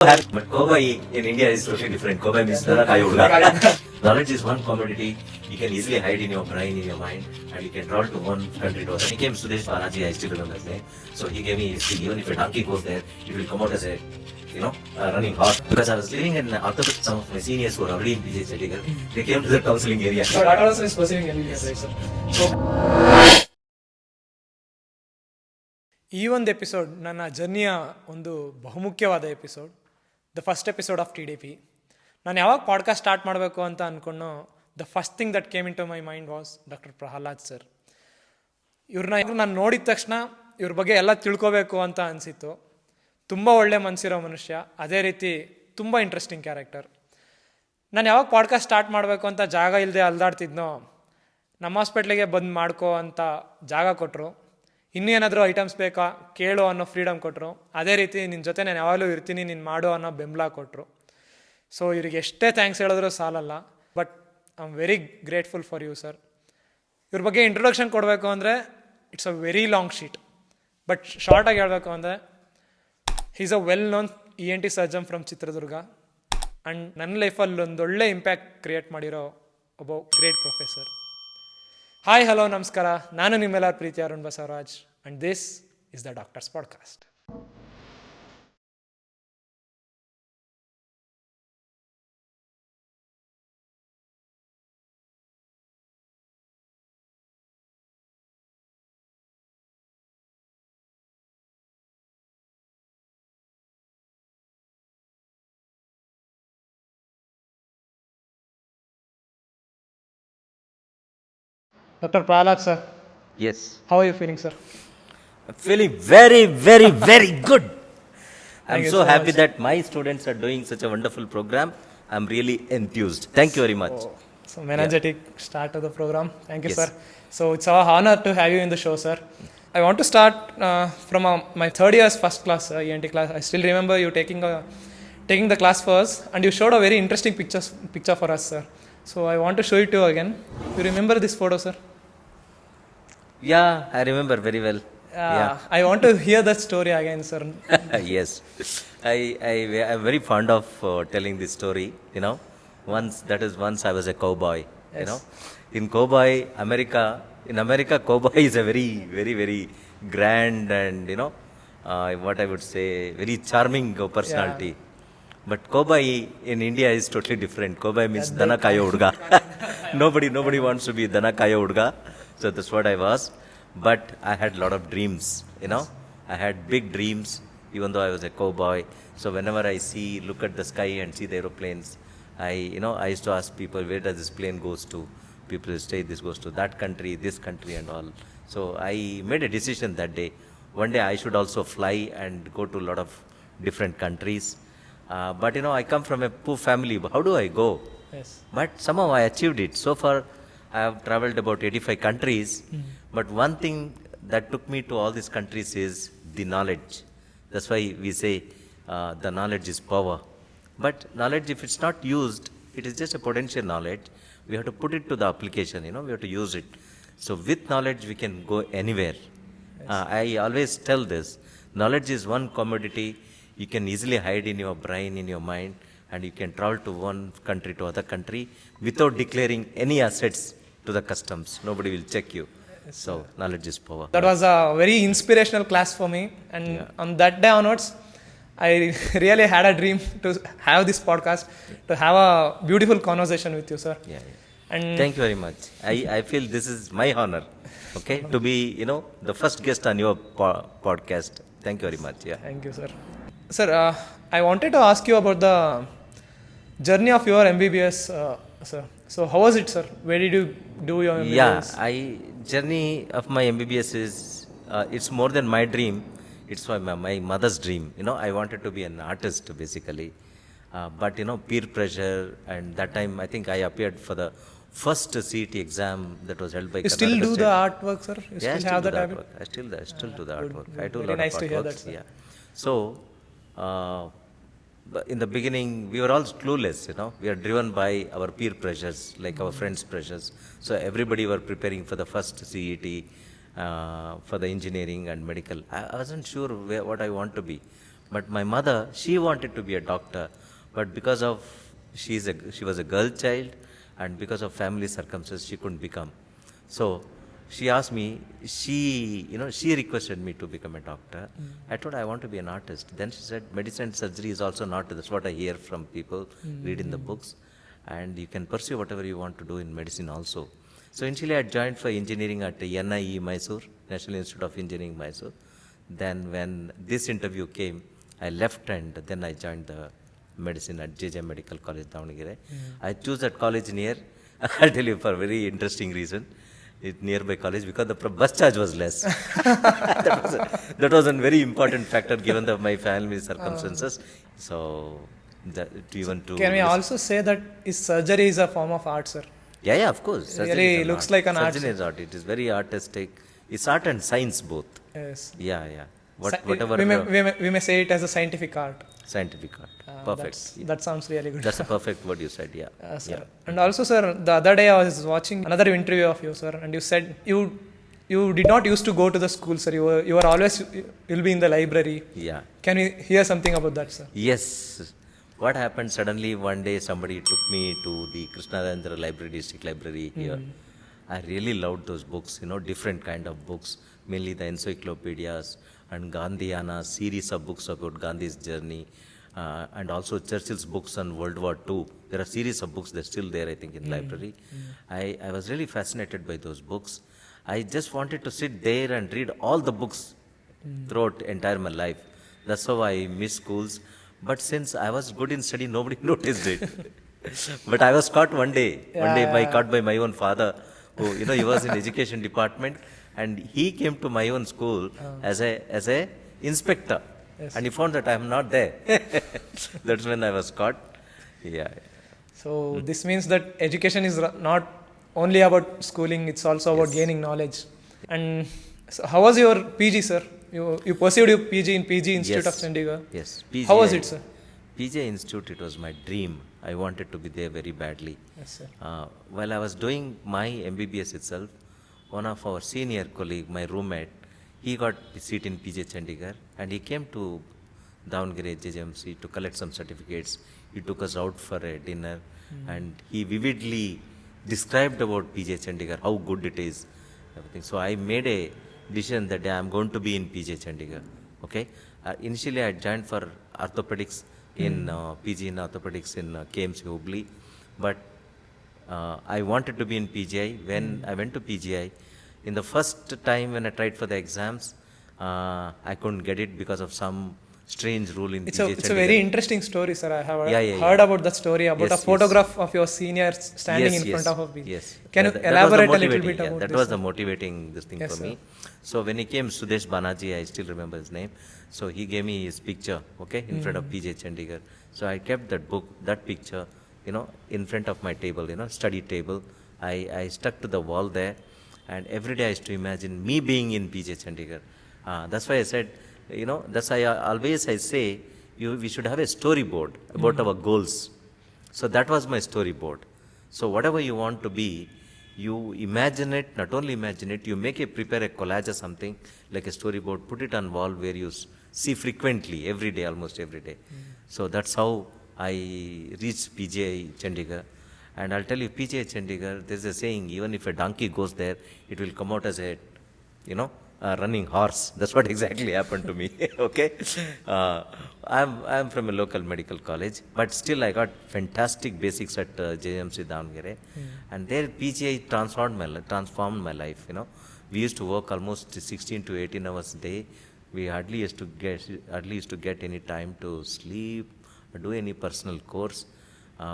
But Kobai in India is totally different. Kobai means knowledge is one commodity you can easily hide in your brain, in your mind, and you can travel to one country to another. He came Sudesh Balaji, I still remember his name. So he gave me history. Even if a donkey goes there, it will come out as a running horse. Because I was living in Orthodox, some of my seniors who were already in PGI Chandigarh, they came to the counseling area. So that also is pursuing MBBS, right, sir? So ಈ ಒಂದು episode ನನ್ನ ಜರ್ನಿಯ ಒಂದು ಬಹುಮುಖ್ಯವಾದ episode, the first episode of TDP. ನಾನು ಯಾವಾಗ podcast start ಮಾಡಬೇಕು ಅಂತ ಅಂದ್ಕೊಂಡು the first thing that came into my mind was doctor Prahlad sir. ಇವ್ರನ್ನ ನಾನು ನೋಡಿದ ತಕ್ಷಣ ಇವ್ರ ಬಗ್ಗೆ ಎಲ್ಲ ತಿಳ್ಕೊಬೇಕು ಅಂತ ಅನಿಸಿತ್ತು. ತುಂಬ ಒಳ್ಳೆ ಮನಸ್ಸಿರೋ ಮನುಷ್ಯ, ಅದೇ ರೀತಿ ತುಂಬ ಇಂಟ್ರೆಸ್ಟಿಂಗ್ ಕ್ಯಾರೆಕ್ಟರ್. ನಾನು ಯಾವಾಗ ಪಾಡ್ಕಾಸ್ಟ್ ಸ್ಟಾರ್ಟ್ ಮಾಡಬೇಕು ಅಂತ ಜಾಗ ಇಲ್ಲದೆ ಅಲ್ದಾಡ್ತಿದ್ನೋ, ನಮ್ಮ ಹಾಸ್ಪಿಟ್ಲಿಗೆ ಬಂದು ಮಾಡ್ಕೋ ಅಂತ ಜಾಗ ಕೊಟ್ಟರು. ಇನ್ನೂ ಏನಾದರೂ ಐಟಮ್ಸ್ ಬೇಕಾ ಕೇಳು ಅನ್ನೋ ಫ್ರೀಡಮ್ ಕೊಟ್ಟರು. ಅದೇ ರೀತಿ ನಿನ್ನ ಜೊತೆ ನಾನು ಯಾವಾಗಲೂ ಇರ್ತೀನಿ, ನೀನು ಮಾಡು ಅನ್ನೋ ಬೆಂಬಲ ಕೊಟ್ಟರು. ಸೊ ಇವ್ರಿಗೆ ಎಷ್ಟೇ ಥ್ಯಾಂಕ್ಸ್ ಹೇಳಿದ್ರೂ ಸಾಲಲ್ಲ. But I am very grateful for you sir. ಇವ್ರ ಬಗ್ಗೆ ಇಂಟ್ರೊಡಕ್ಷನ್ ಕೊಡಬೇಕು ಅಂದರೆ it's a very long sheet. But ಶಾರ್ಟಾಗಿ ಹೇಳಬೇಕು ಅಂದರೆ is a well known ENT surgeon from Chitradurga. And ನನ್ನ ಲೈಫಲ್ಲಿ ಒಂದೊಳ್ಳೆ ಇಂಪ್ಯಾಕ್ಟ್ ಕ್ರಿಯೇಟ್ ಮಾಡಿರೋ ಒಬ್ಬ ಗ್ರೇಟ್ ಪ್ರೊಫೆಸರ್. ಹಾಯ್, ಹಲೋ, ನಮಸ್ಕಾರ. ನಾನು ನಿಮ್ಮೆಲ್ಲರ ಪ್ರೀತಿ Arun Basavaraj, and this is the doctors podcast. Dr. Prahlad, sir. Yes. How are you feeling, sir? I'm feeling very, very, very good. I'm you so so happy much. that my students are doing such a wonderful program. I'm really enthused. Thank you very much. So energetic start to the program. Thank you, Yes. sir. So it's our honor to have you in the show, sir. I want to start from my third year's first class, ENT class. I still remember you taking the class first, and you showed a very interesting picture for us, sir. So I want to show it to you again. You remember this photo, sir? Yeah, I remember very well. Yeah. I want to hear that story again, sir. Yes. I'm very fond of telling this story. Once I was a cowboy. Yes. In America, cowboy is a very, very, very grand and what I would say, very charming personality. But cowboy in India is totally different. Cowboy means dana kayo udga. Nobody wants to be dana kayo udga. So that's what I was. But I had a lot of dreams, I had big dreams, even though I was a cowboy. So whenever I look at the sky and see the aeroplanes, I used to ask people, where does this plane goes to? People will say, this goes to that country, this country and all. So I made a decision that day. One day I should also fly and go to a lot of different countries. But I come from a poor family. How do I go? Yes. But somehow I achieved it. So far, I have traveled about 85 countries. But one thing that took me to all these countries is the knowledge. That's why we say the knowledge is power. But knowledge, if it's not used, it is just a potential knowledge. We have to put it to the application, we have to use it. So with knowledge, we can go anywhere. Yes. I always tell this, knowledge is one commodity you can easily hide in your brain, in your mind, and you can travel to one country to other country without declaring any assets to the customs. Nobody will check you. Yes, so knowledge is power. That was a very inspirational class for me, and on that day onwards, I really had a dream to have this podcast, to have a beautiful conversation with you, sir. Yeah. And thank you very much. I feel this is my honor, to be the first guest on your podcast. Thank you very much. Yeah. Thank you, sir. Sir, I wanted to ask you about the journey of your MBBS, sir. So how was it, sir? Where did you do your MBBS? Yeah, journey of my MBBS is, it's more than my dream. It's my mother's dream. I wanted to be an artist, basically. But, peer pressure, and that time I think I appeared for the first CET exam that was held by You still Karnataka do State. the artwork, sir? You Yeah, I still have that habit? artwork. I still do the artwork. I do a Very lot nice of to hear artworks. that, sir. Yeah. So, in the beginning, we were all clueless, We are driven by our peer pressures, like our friends' pressures. So everybody were preparing for the first CET, for the engineering and medical. I wasn't sure what I want to be. But my mother, she wanted to be a doctor, but because of she was a girl child, and because of family circumstances, she couldn't become. So she asked me, she requested me to become a doctor. I told her I want to be an artist. Then she said, medicine and surgery is also not. That's what I hear from people, read in the books, and you can pursue whatever you want to do in medicine also. So initially I joined for engineering at NIE Mysore, National Institute of Engineering Mysore. Then when this interview came, I left and then I joined the medicine at JJ Medical College, Davangere. I chose that college near, I'll tell you for a very interesting reason. It's nearby college because the bus charge was less. that was a very important factor given my family circumstances. So, Can we also say that is surgery is a form of art, sir? Yeah, of course. Really looks like an art. Surgery is art. It is very artistic. It's art and science both. Yes. Yeah. Whatever. We may say it as a scientific art. Scientific art. Perfect. That sounds really good. That's a perfect word you said, yeah. Sir. Yeah. And also, sir, the other day I was watching another interview of you, sir, and you said you did not used to go to the school, sir. You were always, you'll be in the library. Yeah. Can we hear something about that, sir? Yes. What happened suddenly one day somebody took me to the Krishnarendra Library, District Library here. I really loved those books, different kind of books, mainly the encyclopedias and Gandhiana series of books about Gandhi's journey, and also Churchill's books on World War II. There are series of books, they're still there, I think, in the library. I was really fascinated by those books. I just wanted to sit there and read all the books throughout entire my life. That's how I miss schools. But since I was good in study, nobody noticed it. But I was caught one day caught by my own father, who, he was in education department, and he came to my own school as a inspector. Yes. And he found that I am not there. That's when I was caught. Yeah. So this means that education is not only about schooling, it's also about gaining knowledge. And so how was your PG, sir? You pursued your PG in PG Institute of Chandigarh. Yes. How was it, sir? PGI Institute, it was my dream. I wanted to be there very badly. Yes, sir. While I was doing my MBBS itself, one of our senior colleague, my roommate, he got a seat in PGI Chandigarh, and he came to Davangere JJMC to collect some certificates. He took us out for a dinner, and he vividly described about PGI Chandigarh, how good it is, everything. So I made a decision that I am going to be in PGI Chandigarh. Okay. Initially, I joined for orthopedics in PG in orthopedics in KMC Hubli, but I wanted to be in PGI. When I went to PGI, in the first time when I tried for the exams, I couldn't get it because of some strange rule in PGI. It's a very interesting story, sir. I have heard about that story, about a photograph of your senior standing in front of a PG. Yes. Can you elaborate a little bit about that? That was the motivating thing for me. So when he came, Sudesh Banaji, I still remember his name. So he gave me his picture, in front of PGI Chandigarh. So I kept that picture, in front of my table, study table. I stuck to the wall there, and every day I used to imagine me being in PGI Chandigarh. That's why I said, that's why I say, we should have a storyboard about our goals. So that was my storyboard. So whatever you want to be, you imagine it, not only imagine it, you prepare a collage or something, like a storyboard, put it on wall where you see frequently, every day, almost every day. So that's how I reached PGI Chandigarh. And I'll tell you, PGI Chandigarh, there's a saying, even if a donkey goes there, it will come out as a, running horse. That's what exactly happened to me. Okay. I'm from a local medical college, but still I got fantastic basics at JMC Davangere. And there PGI transformed my life. We used to work almost 16 to 18 hours a day. We hardly used to get any time to sleep or do any personal course.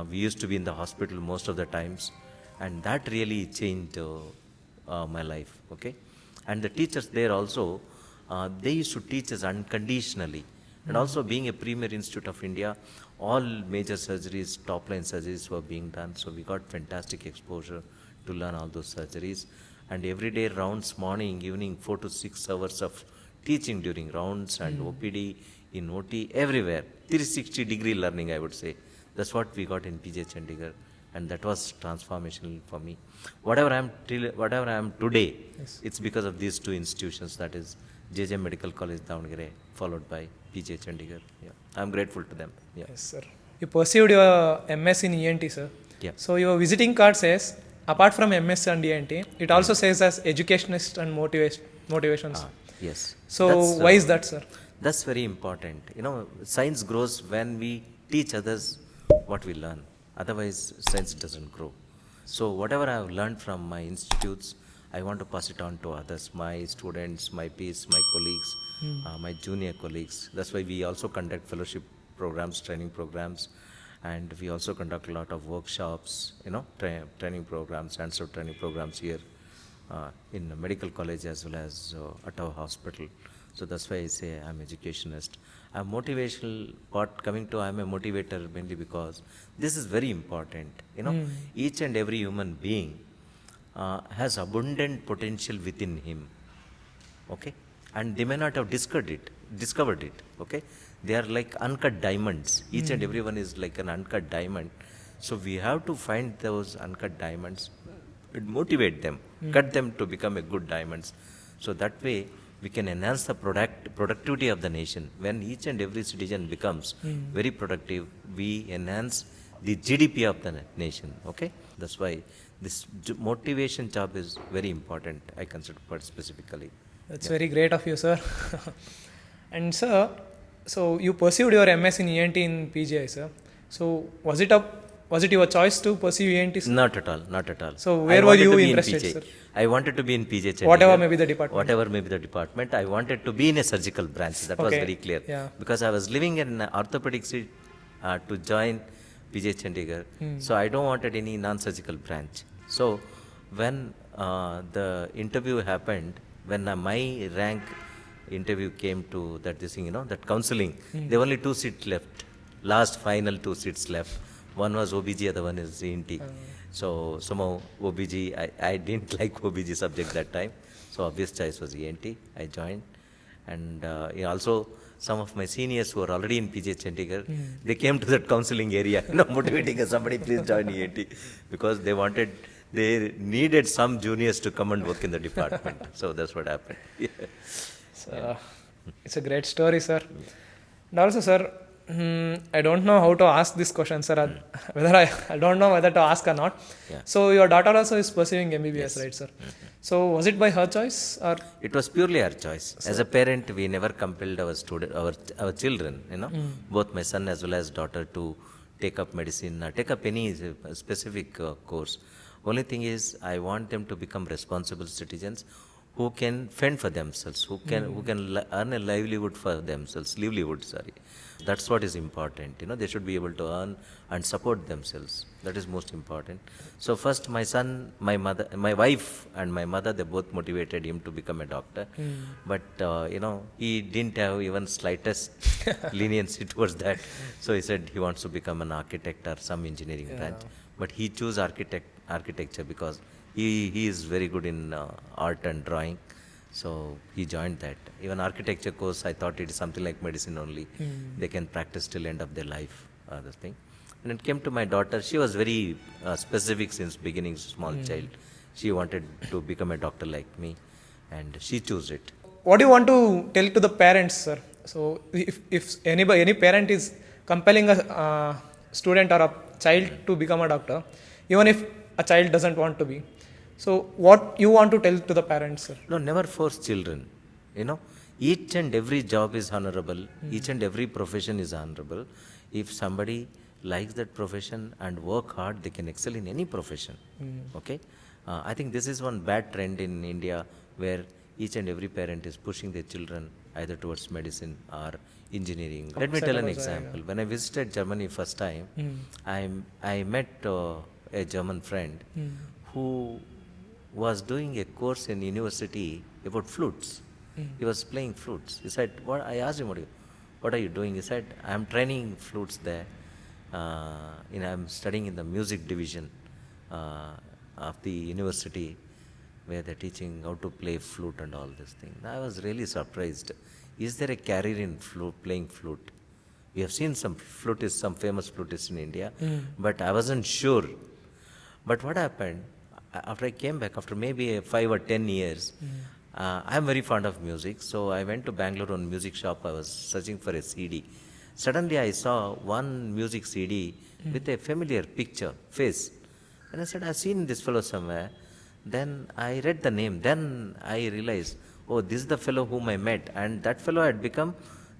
We used to be in the hospital most of the times, and that really changed my life. Okay. And the teachers there also, they used to teach us unconditionally. And also being a premier institute of India, all major surgeries, top-line surgeries were being done. So we got fantastic exposure to learn all those surgeries. And every day rounds, morning, evening, 4 to 6 hours of teaching during rounds and OPD, in OT, everywhere. 360-degree learning, I would say. That's what we got in PGI Chandigarh. And that was transformational for me. Whatever I am today, it's because of these two institutions, that is JJ Medical College, Davangere, followed by PGI Chandigarh. Yeah, I'm grateful to them. Yeah. Yes, sir. You pursued your MS in ENT, sir. Yeah. So your visiting card says, apart from MS and ENT, it also says as educationist and motivations. Yes. So That's, why is that, sir? That's very important. You know, science grows when we teach others what we learn. Otherwise, science doesn't grow. So whatever I have learned from my institutes, I want to pass it on to others, my students, my peers, my colleagues, my junior colleagues. That's why we also conduct fellowship programs, training programs, and we also conduct a lot of workshops, you know, training programs, hands-on training programs here in the medical college as well as at our hospital. So that's why I say I'm educationist. I'm motivational part coming to I'm a motivator mainly because this is very important. You know, each and every human being has abundant potential within him. Okay, and they may not have discovered it. Okay, they are like uncut diamonds. Each and everyone is like an uncut diamond. So we have to find those uncut diamonds, and motivate them, cut them to become a good diamonds. So that way we can enhance the productivity of the nation. When each and every citizen becomes very productive, we enhance the GDP of the nation. Okay, that's why this motivation job is very important. I consider quite specifically. That's very great of you, sir. And sir, so you pursued your MS in ENT in PGI, sir. So was it your choice to pursue ENT, sir? Not at all, not at all. So where were you interested, in PJ. sir? I wanted to be in PJ Chandigarh. Whatever may be the department. Whatever may be the department. I wanted to be in a surgical branch. That was Okay. very clear. Yeah. Because I was living in orthopedic seat to join PJ Chandigarh. So I don't wanted any non-surgical branch. So when the interview happened, when my rank interview came to that this thing, you know, that counseling, there were only 2 seats left. Last final 2 seats left. One was OBG, other one is ENT. So somehow OBG, I didn't like OBG subject that time. So obvious choice was ENT. I joined. And also some of my seniors who were already in PJ Chandigarh, they came to that counseling area, you know, motivating us, somebody please join ENT. Because they needed some juniors to come and work in the department. So that's what happened. Yeah. So, it's a great story, sir. And also, sir, I don't know how to ask this question, sir. Whether I don't know whether to ask or not. Yeah. So your daughter also is pursuing MBBS, right, sir? So was it by her choice or? It was purely our choice. As a parent, we never compelled our children, you know, both my son as well as daughter to take up medicine, take up any specific course. Only thing is, I want them to become responsible citizens who can fend for themselves, who can earn a livelihood for themselves, sorry. That's what is important. You know, they should be able to earn and support themselves. That is most important. So first, my son, my mother, my wife, and my mother, they both motivated him to become a doctor. But you know, he didn't have even slightest leniency towards that. So he said he wants to become an architect or some engineering branch. But he chose architecture because he is very good in art and drawing. So he joined that. Even architecture course, I thought it is something like medicine only. They can practice till end of their life, this thing. And it came to my daughter. She was very specific since beginning, small child. She wanted to become a doctor like me, and she chose it. What do you want to tell to the parents, sir? So if any parent is compelling a student or a child to become a doctor, even if a child doesn't want to be, so what you want to tell to the parents, sir? No, never force children. You know, each and every job is honorable. Each and every profession is honorable. If somebody likes that profession and work hard, they can excel in any profession. Okay? I think this is one bad trend in India where each and every parent is pushing their children either towards medicine or engineering. Let me tell an example. When I visited Germany first time, I met a German friend who was doing a course in university about flutes. He was playing flutes. He said, "What?" I asked him, "What are you doing?" He said, "I'm training flutes there. I'm studying in the music division of the university where they're teaching how to play flute and all this thing." I was really surprised. Is there a career in playing flute? We have seen some flutists, some famous flutists in India, but I wasn't sure. But what happened? After I came back, after maybe 5 or 10 years, I'm very fond of music, so I went to Bangalore on music shop. I was searching for a CD. Suddenly I saw one music CD with a familiar picture, face. And I said, I've seen this fellow somewhere. Then I read the name. Then I realized, oh, this is the fellow whom I met. And that fellow had become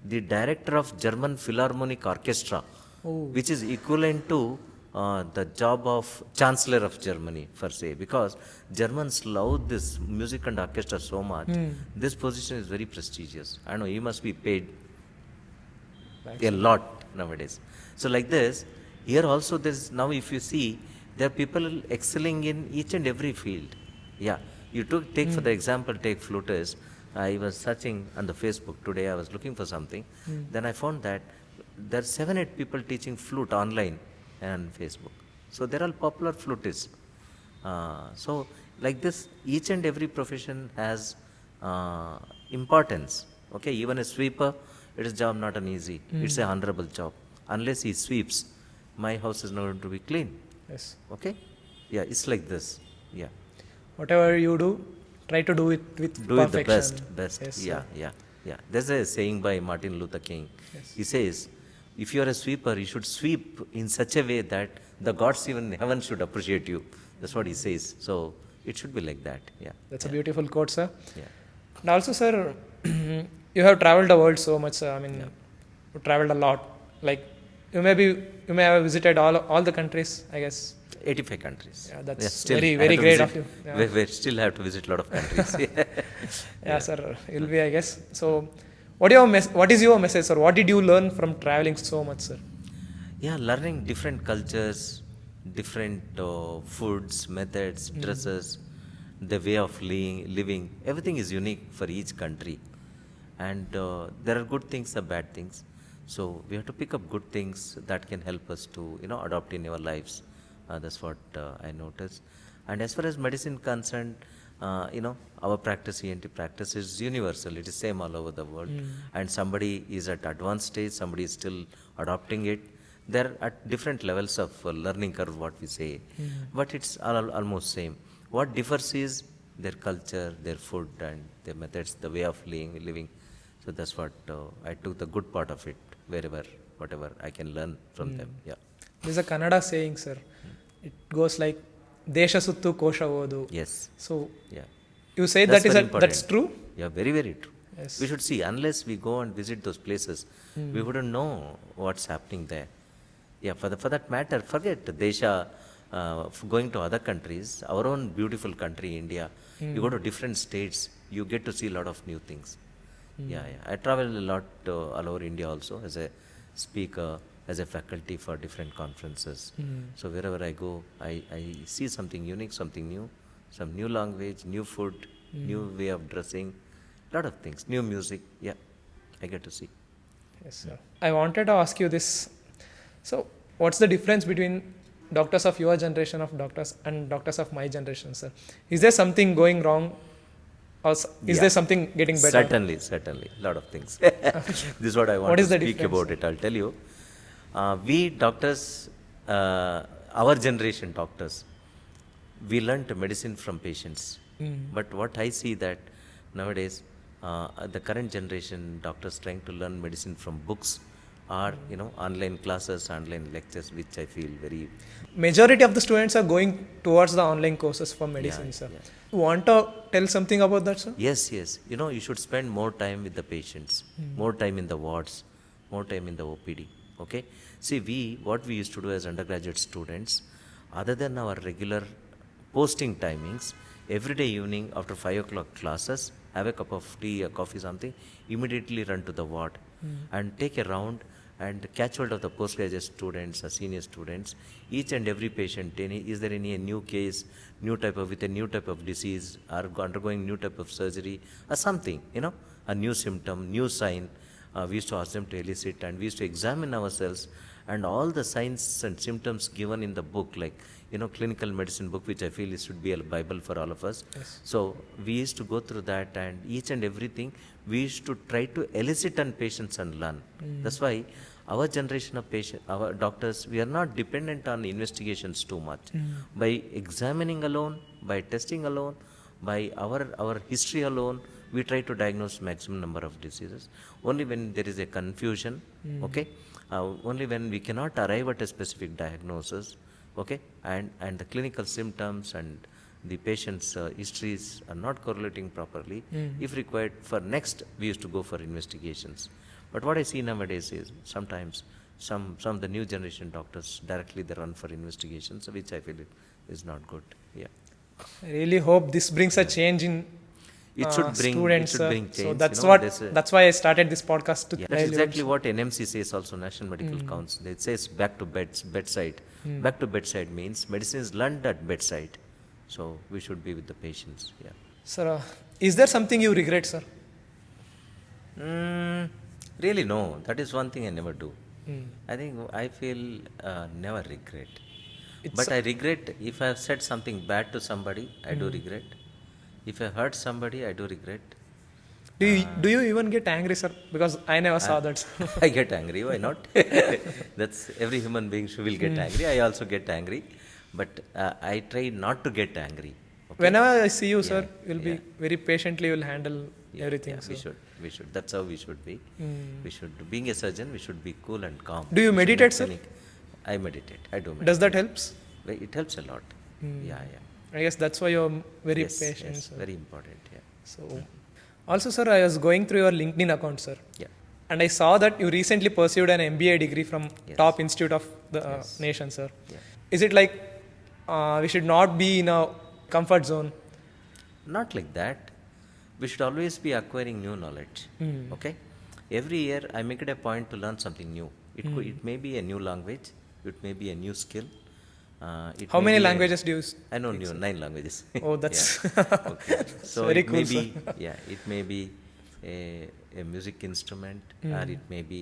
the director of German Philharmonic Orchestra, which is equivalent to the job of Chancellor of Germany, per se, because Germans love this music and orchestra so much. This position is very prestigious. I know he must be paid a lot nowadays. So like this, here also there's, now if you see, there are people excelling in each and every field. Yeah, you take for the example, take flutists. I was searching on the Facebook today, I was looking for something. Then I found that there are 7-8 people teaching flute online and Facebook. So they're all popular flutists. So like this, each and every profession has importance. Okay, even a sweeper, it is job not an easy. It's a honorable job. Unless he sweeps, my house is not going to be clean. Yes. Okay? Yeah, it's like this. Yeah. Whatever you do, try to do it with Do it the perfection. best. Yes, Yeah, sir. yeah. There's a saying by Martin Luther King. Yes. He says, if you are a sweeper, you should sweep in such a way that the gods even in heaven should appreciate you. That's what he says. So it should be like that. Yeah. That's a beautiful quote, sir. Yeah. And also, sir, you have traveled the world so much, sir. I mean, you traveled a lot. Like, you may have visited all the countries, I guess. 85 countries. Yeah, that's still, very, I have very to great visit- of you. Yeah. We still have to visit a lot of countries. Yeah, sir, you'll be, I guess. So, what is your message, sir? What did you learn from traveling so much, sir? Yeah, learning different cultures, different foods, methods, dresses, the way of living. Everything is unique for each country. And there are good things and bad things. So we have to pick up good things that can help us to, adopt in our lives. That's what I noticed. And as far as medicine concerned, our practice, ENT practice is universal. It is same all over the world. And somebody is at advanced stage, somebody is still adopting it. They're at different levels of learning curve, what we say. But it's almost same. What differs is their culture, their food, and their methods, the way of living. So that's what I took the good part of it, whatever I can learn from them. Yeah. There's a Kannada saying, sir. It goes like, Desha suttu kosha odu. Yes. So, Yeah. you say That's very important. that's true? Yeah, very, very true. Yes. We should see, unless we go and visit those places, we wouldn't know what's happening there. Yeah, for that matter, forget Desha, going to other countries, our own beautiful country, India. You go to different states, you get to see a lot of new things. Yeah. I travel a lot all over India also as a speaker, as a faculty for different conferences. So wherever I go, I see something unique, something new, some new language, new food, new way of dressing, lot of things, new music. Yeah, I get to see. Yes, sir. I wanted to ask you this. So, what's the difference between doctors of your generation of doctors and doctors of my generation, sir? Is there something going wrong, or is there something getting better? Certainly, lot of things. This is what I want What to is the speak difference? about it. I'll tell you. We doctors, our generation doctors, we learnt medicine from patients. But what I see that nowadays, the current generation doctors trying to learn medicine from books or online classes, online lectures, which I feel very. Majority of the students are going towards the online courses for medicine, sir. You want to tell something about that, sir? Yes. You should spend more time with the patients, more time in the wards, more time in the OPD. Okay. See, what we used to do as undergraduate students, other than our regular posting timings, every day evening after 5 o'clock classes, have a cup of tea, a coffee, something, immediately run to the ward and take a round and catch hold of the postgraduate students or senior students, each and every patient. Is there any new case, with a new type of disease, or undergoing new type of surgery or something, a new symptom, new sign. We used to ask them to elicit, and we used to examine ourselves, and all the signs and symptoms given in the book, like clinical medicine book, which I feel should be a Bible for all of us. Yes. So we used to go through that, and each and everything we used to try to elicit on patients and learn. That's why our generation of our doctors, we are not dependent on investigations too much. By examining alone, by testing alone, By our history alone, we try to diagnose maximum number of diseases. Only when there is a confusion, okay, only when we cannot arrive at a specific diagnosis, okay, and the clinical symptoms and the patient's histories are not correlating properly. If required, for next we used to go for investigations. But what I see nowadays is sometimes some of the new generation doctors directly they run for investigations, which I feel is not good. Yeah. I really hope this brings a change in It should bring students. it should bring So change. that's you know, what there's a- that's why I started this podcast to Yeah, tell that's you. exactly what NMC says also, National Medical Council. It says back to bedside. Back to bedside means medicine is learned at bedside. So we should be with the patients. Yeah. Sir, is there something you regret, sir? Really, no. That is one thing I never do. I feel never regret. But I regret if I have said something bad to somebody, I do regret. If I hurt somebody, I do regret. Do you even get angry, sir? Because I never saw that. I get angry. Why not? That's every human being will get angry. I also get angry, but I try not to get angry. Okay? Whenever I see you, sir, you'll be yeah. very patiently. You'll handle everything. Yeah, sir. we should. That's how we should be. We should. Being a surgeon, we should be cool and calm. Do you We should meditate, not sir? panic. I meditate. I do meditate. Does that helps? It helps a lot. Yeah. I guess that's why you're very Yes, patient. yes, Sir. very important. Yeah. So, also, sir, I was going through your LinkedIn account, sir, Yeah. and I saw that you recently pursued an MBA degree from Yes. top institute of the nation, sir. Yeah. Is it like we should not be in a comfort zone? Not like that. We should always be acquiring new knowledge. Okay. Every year, I make it a point to learn something new. It may be a new language. It may be a new skill. How many languages do you? I know 9 languages. Oh, that's Yeah. Okay. So very it may cool, be it may be a music instrument, or it may be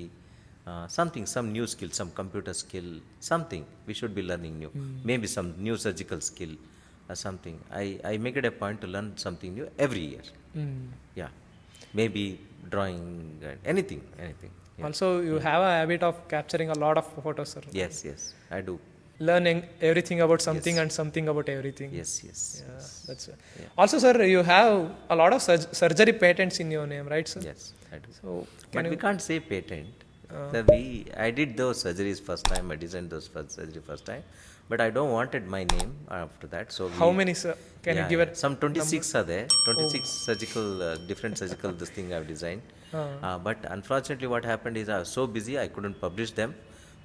some new skill, some computer skill, something we should be learning new. Maybe some new surgical skill or something. I make it a point to learn something new every year. Yeah. Maybe drawing, anything. Yeah. Also, you have a habit of capturing a lot of photos, sir. Yes, I do. Learning everything about something and something about everything. Yes. Yeah, that's it. Also, sir, you have a lot of surgery patents in your name, right, sir? Yes, I do. So, But we can't say patent. I did those surgeries first time. I designed those surgery first time, but I don't wanted my name after that. So how many, sir? Can you give it? Some 26 are there. 26 surgical, different surgical this thing I've designed. But unfortunately, what happened is I was so busy I couldn't publish them.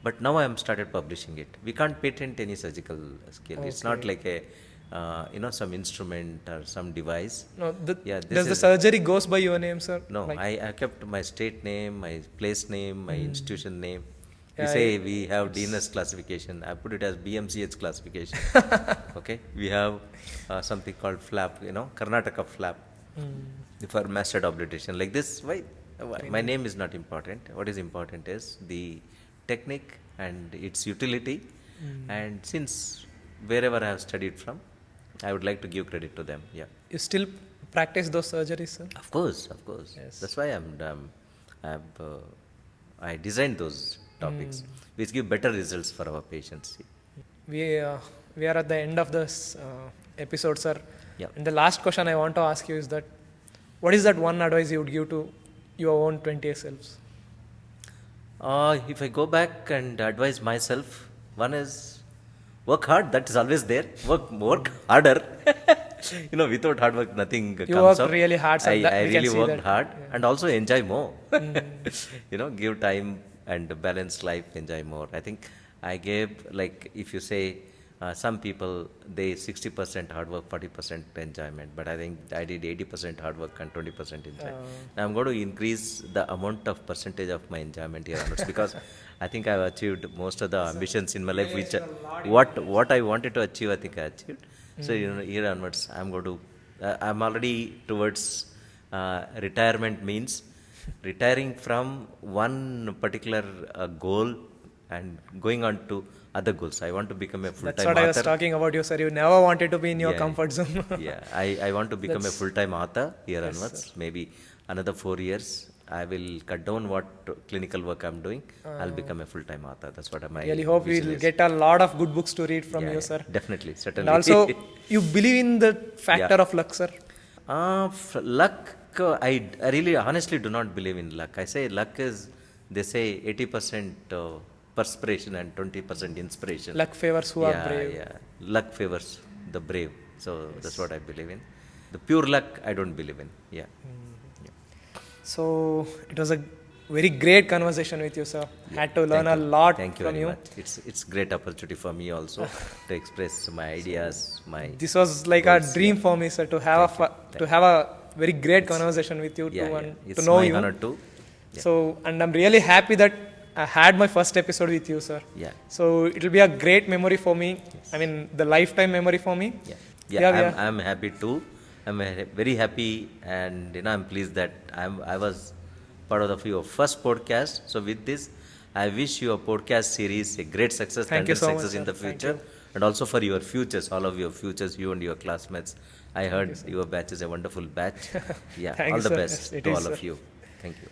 But now I am started publishing it. We can't patent any surgical skill. Okay. It's not like a some instrument or some device. No. Does Does the surgery goes by your name, sir? No, Like, I kept my state name, my place name, my institution name. Yeah, We say we have DNS classification. I put it as BMCH classification. Okay. We have something called flap, Karnataka flap for mastered obliteration. Like this, why? My name is not important. What is important is the technique and its utility. And since wherever I have studied from, I would like to give credit to them. Yeah. you still practice those surgeries, sir? Of course. Yes. That's why I designed those topics, which give better results for our patients. We are at the end of this episode, sir. Yeah. And the last question I want to ask you is that, what is that one advice you would give to your own 20 selves? If I go back and advise myself, one is work hard. That is always there. Work harder. Without hard work, nothing comes worked up. really hard, sir. I We can really see worked that. hard and also enjoy more. Give time and balance life, enjoy more. I think I gave, like, if you say, some people, they 60% hard work, 40% enjoyment. But I think I did 80% hard work and 20% enjoyment. Now I'm going to increase the amount of percentage of my enjoyment here onwards because I think I've achieved most of the ambitions in my life, which what I wanted to achieve, I think I achieved. So here onwards, I'm going to, I'm already towards retirement means retiring from one particular goal and going on to other goals. I want to become a full-time That's what I was author. talking about you, sir. You never wanted to be in your comfort zone. I want to become a full-time author here onwards. Maybe another 4 years. I will cut down what clinical work I'm doing. I'll become a full-time author. That's what my Really hope vision we'll is. get a lot of good books to read from Yeah, you, yeah, sir. definitely, And certainly. also, you believe in the factor of luck, sir? Luck, I really honestly do not believe in luck. I say luck is, they say 80% perspiration and 20% inspiration. Luck favors who are brave. Yeah. Luck favors the brave. So that's what I believe in. The pure luck, I don't believe in. Yeah. So it was a very great conversation with you, sir. Had to learn a lot Thank you from very you. much. It's great opportunity for me also to express my ideas, my This was like a dream for me, sir, to have a very great conversation with you, It's to know my you. honor too. Yeah. So, and I'm really happy that I had my first episode with you, sir. Yeah. So it will be a great memory for me. I mean, the lifetime memory for me. I'm happy too. I'm very happy, and I'm pleased that I was part of your first podcast. So with this, I wish your podcast series a great success, Thank you so much, success in sir. the Thank future, and also for your futures, all of your futures, you and your classmates. I heard your batch is a wonderful batch. Yeah, Thank all you, the sir. best Yes, it to is, all sir. of you. Thank you.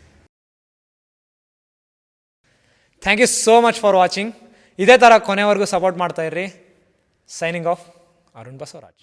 Thank you so much for watching. ಇದೇ ಥರ ಕೊನೆವರೆಗೂ support ಮಾಡ್ತಾ ಇರ್ರಿ. Signing off, Arun Basavaraj.